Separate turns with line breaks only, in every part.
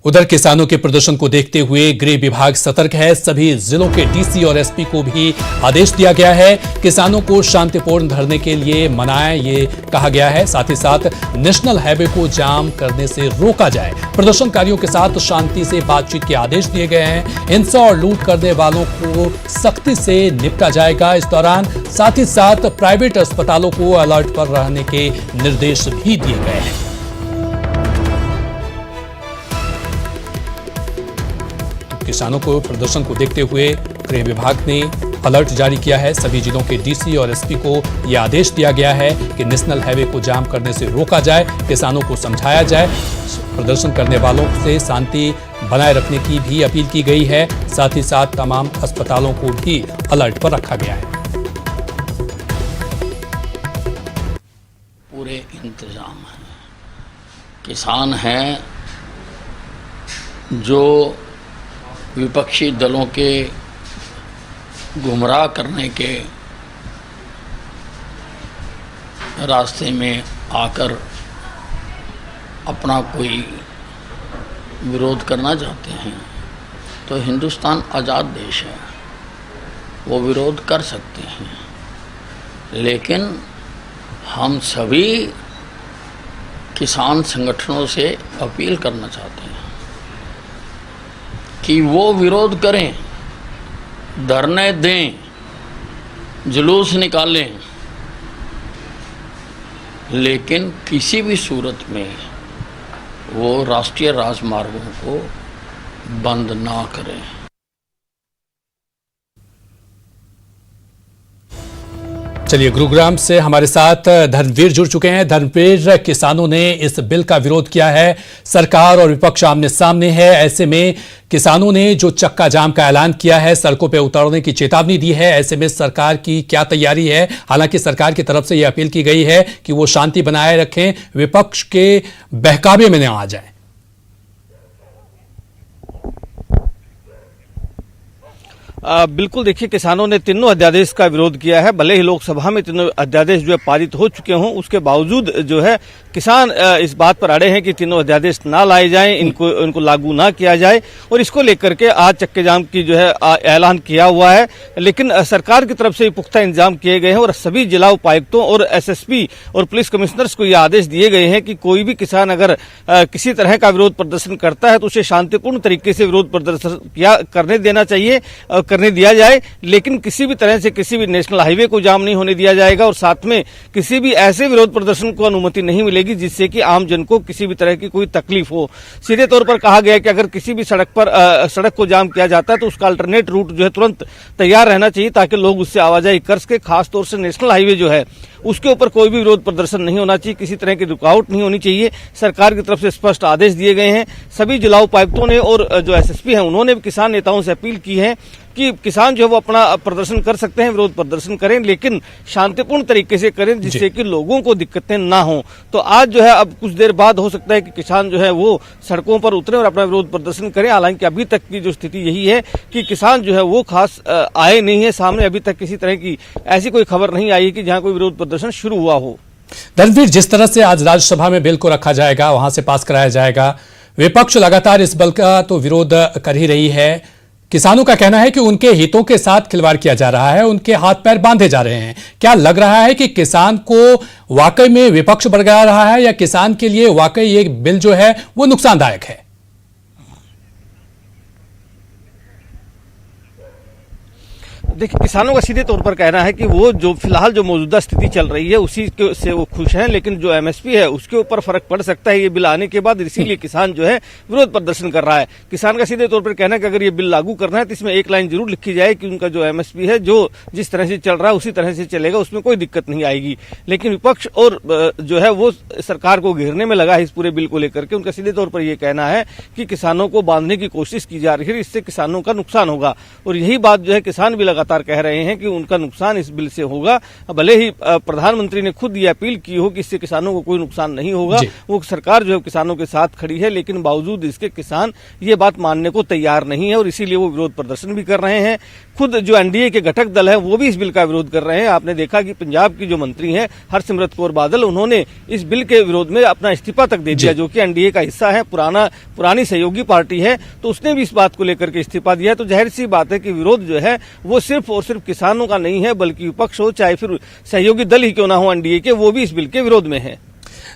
उधर किसानों के प्रदर्शन को देखते हुए गृह विभाग सतर्क है। सभी जिलों के डीसी और एसपी को भी आदेश दिया गया है। किसानों को शांतिपूर्ण धरने के लिए मनाएं, ये कहा गया है। साथ ही साथ नेशनल हाईवे को जाम करने से रोका जाए। प्रदर्शनकारियों के साथ शांति से बातचीत के आदेश दिए गए हैं। हिंसा और लूट करने वालों को सख्ती से निपटा जाएगा। इस दौरान साथ ही साथ प्राइवेट अस्पतालों को अलर्ट पर रहने के निर्देश भी दिए गए हैं। किसानों को प्रदर्शन को देखते हुए गृह विभाग ने अलर्ट जारी किया है। सभी जिलों के डीसी और एसपी को यह आदेश दिया गया है कि नेशनल हाईवे को जाम करने से रोका जाए, किसानों को समझाया जाए। प्रदर्शन करने वालों से शांति बनाए रखने की भी अपील की गई है। साथ ही साथ तमाम अस्पतालों को भी अलर्ट पर रखा गया है।
पूरे इंतजाम है। किसान हैं जो विपक्षी दलों के गुमराह करने के रास्ते में आकर अपना कोई विरोध करना चाहते हैं तो हिंदुस्तान आज़ाद देश है, वो विरोध कर सकते हैं। लेकिन हम सभी किसान संगठनों से अपील करना चाहते हैं कि वो विरोध करें, धरने दें, जुलूस निकालें, लेकिन किसी भी सूरत में वो राष्ट्रीय राजमार्गों को बंद ना करें।
चलिए, गुरुग्राम से हमारे साथ धर्मवीर जुड़ चुके हैं। धर्मवीर, किसानों ने इस बिल का विरोध किया है, सरकार और विपक्ष आमने सामने है। ऐसे में किसानों ने जो चक्का जाम का ऐलान किया है, सड़कों पर उतरने की चेतावनी दी है, ऐसे में सरकार की क्या तैयारी है? हालांकि सरकार की तरफ से यह अपील की गई है कि वो शांति बनाए रखें, विपक्ष के बहकावे में न आ जाए।
बिल्कुल, देखिए, किसानों ने तीनों अध्यादेश का विरोध किया है। भले ही लोकसभा में तीनों अध्यादेश जो है पारित हो चुके हों, उसके बावजूद जो है किसान इस बात पर अड़े हैं कि तीनों अध्यादेश ना लाए जाएं, इनको लागू ना किया जाए। और इसको लेकर के आज चक्के जाम की जो है ऐलान किया हुआ है। लेकिन सरकार की तरफ से पुख्ता इंतजाम किए गए हैं और सभी जिला उपायुक्तों और एसएसपी और पुलिस कमिश्नर्स को यह आदेश दिए गए हैं कि कोई भी किसान अगर किसी तरह का विरोध प्रदर्शन करता है तो उसे शांतिपूर्ण तरीके से विरोध प्रदर्शन करने दिया जाए। लेकिन किसी भी तरह से किसी भी नेशनल हाईवे को जाम नहीं होने दिया जाएगा और साथ में किसी भी ऐसे विरोध प्रदर्शन को अनुमति नहीं मिलेगी जिससे कि आम जन को किसी भी तरह की कोई तकलीफ हो। सीधे तौर पर कहा गया है कि अगर किसी भी सड़क को जाम किया जाता है तो उसका अल्टरनेट रूट जो है तुरंत तैयार रहना चाहिए ताकि लोग उससे आवाजाही कर सके। खासतौर से नेशनल हाईवे जो है उसके ऊपर कोई भी विरोध प्रदर्शन नहीं होना चाहिए, किसी तरह की रुकावट नहीं होनी चाहिए। सरकार की तरफ से स्पष्ट आदेश दिए गए हैं। सभी जिला उपायुक्तों ने और जो एसएसपी हैं उन्होंने भी किसान नेताओं से अपील की है कि किसान जो है वो अपना प्रदर्शन कर सकते हैं, विरोध प्रदर्शन करें, लेकिन शांतिपूर्ण तरीके से करें जिससे कि लोगों को दिक्कतें ना हो। तो आज जो है अब कुछ देर बाद हो सकता है कि किसान जो है वो सड़कों पर उतरे और अपना विरोध प्रदर्शन करें। हालांकि अभी तक की जो स्थिति यही है कि किसान जो है वो खास आए नहीं है सामने। अभी तक किसी तरह की ऐसी कोई खबर नहीं आई है कि जहां कोई विरोध प्रदर्शन शुरू हुआ हो।
धर्मवीर, जिस तरह से आज राज्यसभा में बिल को रखा जाएगा, वहां से पास कराया जाएगा, विपक्ष लगातार इस बिल का तो विरोध कर ही रही है। किसानों का कहना है कि उनके हितों के साथ खिलवाड़ किया जा रहा है, उनके हाथ पैर बांधे जा रहे हैं। क्या लग रहा है कि किसान को वाकई में विपक्ष बरगला रहा है या किसान के लिए वाकई ये बिल जो है वो नुकसानदायक है?
देखिए, किसानों का सीधे तौर पर कहना है कि वो जो फिलहाल जो मौजूदा स्थिति चल रही है उसी से वो खुश हैं, लेकिन जो एमएसपी है उसके ऊपर फर्क पड़ सकता है ये बिल आने के बाद। इसीलिए किसान जो है विरोध प्रदर्शन कर रहा है। किसान का सीधे तौर पर कहना है कि अगर ये बिल लागू करना है तो इसमें एक लाइन जरूर लिखी जाए कि उनका जो एमएसपी है जो जिस तरह से चल रहा है उसी तरह से चलेगा, उसमें कोई दिक्कत नहीं आएगी। लेकिन विपक्ष और जो है वो सरकार को घेरने में लगा है इस पूरे बिल को लेकर के। उनका सीधे तौर पर यह कहना है कि किसानों को बांधने की कोशिश की जा रही है, इससे किसानों का नुकसान होगा। और यही बात जो है किसान भी लगातार लगातार कह रहे हैं कि उनका नुकसान इस बिल से होगा। भले ही प्रधानमंत्री ने खुद ये अपील की हो कि इससे किसानों को कोई नुकसान नहीं होगा, वो सरकार जो है किसानों के साथ खड़ी है, लेकिन बावजूद इसके किसान ये बात मानने को तैयार नहीं है और इसीलिए वो विरोध प्रदर्शन भी कर रहे हैं। खुद जो एनडीए के घटक दल है वो भी इस बिल का विरोध कर रहे हैं। आपने देखा कि पंजाब की जो मंत्री हैं हरसिमरत कौर बादल, उन्होंने इस बिल के विरोध में अपना इस्तीफा तक दे दिया, जो कि एनडीए का हिस्सा है, पुरानी सहयोगी पार्टी है, तो उसने भी इस बात को लेकर के इस्तीफा दिया। तो जाहिर सी बात है कि विरोध जो है वो सिर्फ और सिर्फ किसानों का नहीं है, बल्कि विपक्ष हो चाहे फिर सहयोगी दल ही क्यों ना हो एनडीए के, वो भी इस बिल के विरोध में है।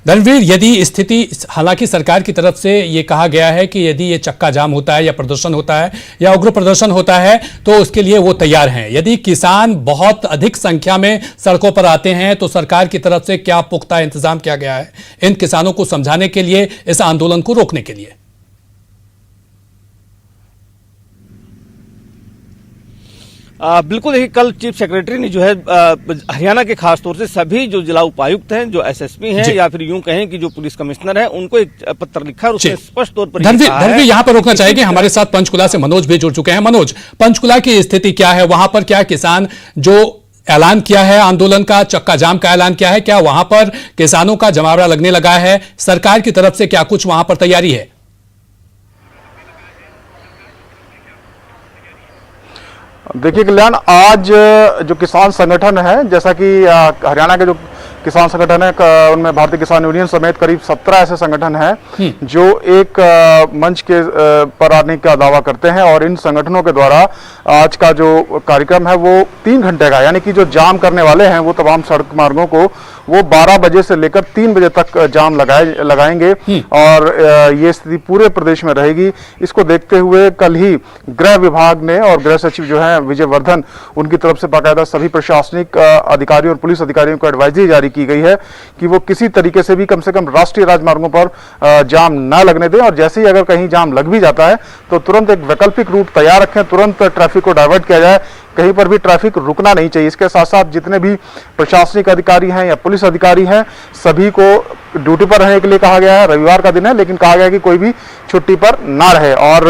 धर्मवीर, यदि स्थिति, हालांकि सरकार की तरफ से ये कहा गया है कि यदि ये चक्का जाम होता है या प्रदर्शन होता है या उग्र प्रदर्शन होता है तो उसके लिए वो तैयार हैं। यदि किसान बहुत अधिक संख्या में सड़कों पर आते हैं तो सरकार की तरफ से क्या पुख्ता इंतजाम किया गया है इन किसानों को समझाने के लिए, इस आंदोलन को रोकने के लिए?
बिल्कुल, देखिए कल चीफ सेक्रेटरी ने जो है हरियाणा के खास तौर से सभी जो जिला उपायुक्त हैं, जो एसएसपी हैं या फिर यूं कहें कि जो पुलिस कमिश्नर हैं, उनको एक पत्र लिखा और उसमें स्पष्ट तौर पर
धर्मवीर यहां पर रोकना चाहेंगे। हमारे साथ पंचकुला से मनोज भी जुड़ चुके हैं। मनोज, पंचकुला की स्थिति क्या है? वहां पर क्या किसान जो ऐलान किया है आंदोलन का, चक्का जाम का ऐलान किया है, क्या वहां पर किसानों का जमावड़ा लगने लगा है? सरकार की तरफ से क्या कुछ वहां पर तैयारी है?
देखिए कल्याण, आज जो किसान संगठन है, जैसा कि हरियाणा के जो किसान संगठन है उनमें भारतीय किसान यूनियन समेत करीब 17 ऐसे संगठन हैं जो एक मंच के पर आने का दावा करते हैं और इन संगठनों के द्वारा आज का जो कार्यक्रम है वो 3 घंटे का, यानी कि जो जाम करने वाले हैं वो तमाम सड़क मार्गों को वो 12 बजे से लेकर 3 बजे तक जाम लगाएंगे और ये स्थिति पूरे प्रदेश में रहेगी। इसको देखते हुए कल ही गृह विभाग ने और गृह सचिव जो है विजय वर्धन, उनकी तरफ से बाकायदा सभी प्रशासनिक अधिकारियों और पुलिस अधिकारियों को एडवाइजरी जारी की गई है कि वो किसी तरीके से भी कम से कम राष्ट्रीय राजमार्गों पर जाम न लगने दें और जैसे ही अगर कहीं जाम लग भी जाता है तो तुरंत एक वैकल्पिक रूट तैयार रखें, तुरंत ट्रैफिक को डाइवर्ट किया जाए, कहीं पर भी ट्रैफिक रुकना नहीं चाहिए। इसके साथ साथ जितने भी प्रशासनिक अधिकारी हैं या पुलिस अधिकारी हैं सभी को ड्यूटी पर रहने के लिए कहा गया है। रविवार का दिन है लेकिन कहा गया है कि कोई भी छुट्टी पर ना रहे। और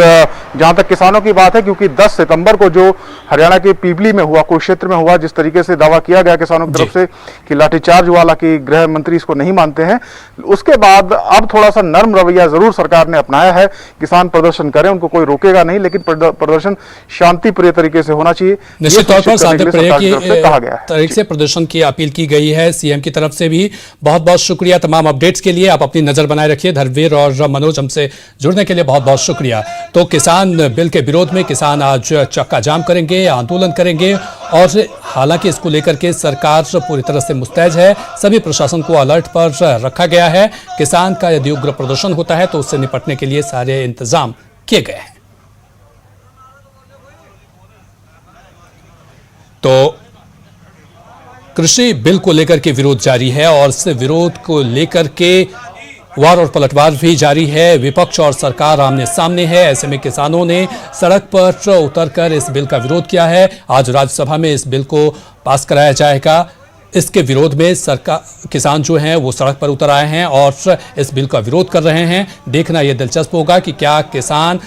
जहां तक किसानों की बात है, क्योंकि 10 सितंबर को जो हरियाणा के पीपली में हुआ, कुरुक्षेत्र में हुआ, जिस तरीके से दावा किया गया किसानों की तरफ से कि लाठीचार्ज हुआ, हालांकि गृह मंत्री इसको नहीं मानते हैं, उसके बाद अब थोड़ा सा नर्म रवैया जरूर सरकार ने अपनाया है। किसान प्रदर्शन करें, उनको कोई रोकेगा नहीं, लेकिन प्रदर्शन शांतिप्रिय तरीके से होना चाहिए।
निश्चित तौर पर शांतिप्रिय की तरीके से प्रदर्शन की अपील की गई है सीएम की तरफ से भी। बहुत बहुत शुक्रिया तमाम अपडेट्स के लिए। आप अपनी नजर बनाए रखिए। धर्मवीर और मनोज हमसे जुड़ने के लिए बहुत बहुत शुक्रिया। तो किसान बिल के विरोध में किसान आज चक्का जाम करेंगे, आंदोलन करेंगे और हालांकि इसको लेकर के सरकार पूरी तरह से मुस्तैद है। सभी प्रशासन को अलर्ट पर रखा गया है। किसान का यदि उग्र प्रदर्शन होता है तो उससे निपटने के लिए सारे इंतजाम किए गए हैं। तो कृषि बिल को लेकर के विरोध जारी है और इस विरोध को लेकर के वार और पलटवार भी जारी है। विपक्ष और सरकार आमने सामने है। ऐसे में किसानों ने सड़क पर उतरकर इस बिल का विरोध किया है। आज राज्यसभा में इस बिल को पास कराया जाएगा। इसके विरोध में सरकार, किसान जो हैं वो सड़क पर उतर आए हैं और इस बिल का विरोध कर रहे हैं। देखना यह दिलचस्प होगा कि क्या किसान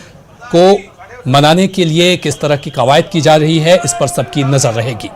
को मनाने के लिए किस तरह की कवायद की जा रही है, इस पर सबकी नजर रहेगी।